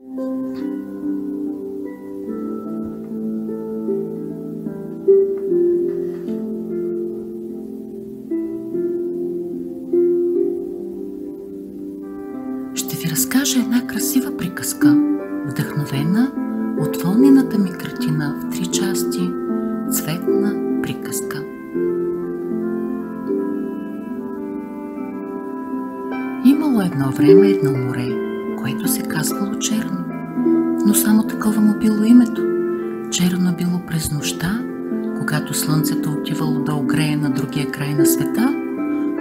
Ще ви разкажа една красива приказка, вдъхновена от вълнената ми картина в 3 части цветна приказка. Имало едно време едно море, което се казвало Черно, но само такова му било името. Черно било през нощта, когато слънцето отивало да огрее на другия край на света,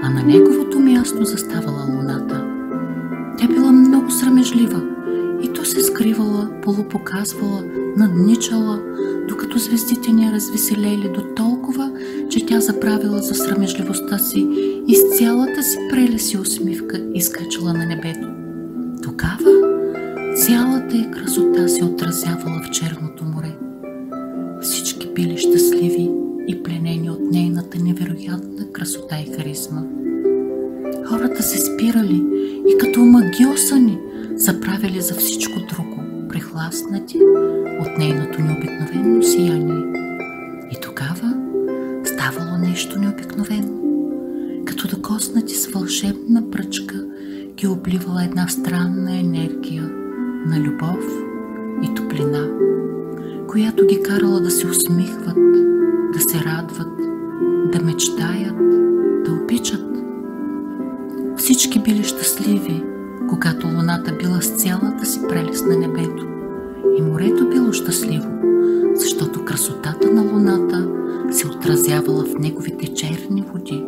а на неговото място заставала луната. Тя била много срамежлива и то се скривала, полупоказвала, надничала, докато звездите ни развеселели до толкова, че тя забравила за срамежливостта си и с цялата си прелест и усмивка изкачала на небето. Тогава цялата й красота се отразявала в Черното море. Всички били щастливи и пленени от нейната невероятна красота и харизма. Хората се спирали и като омагьосани забравяли за всичко друго, прехласнати от нейното необикновено сияние. И тогава ставало нещо необикновено. Като докоснати с вълшебна пръчка ги обливала една странна енергия на любов и топлина, която ги карала да се усмихват, да се радват, да мечтаят, да обичат. Всички били щастливи, когато луната била с цялата си прелест на небето. И морето било щастливо, защото красотата на луната се отразявала в неговите черни води.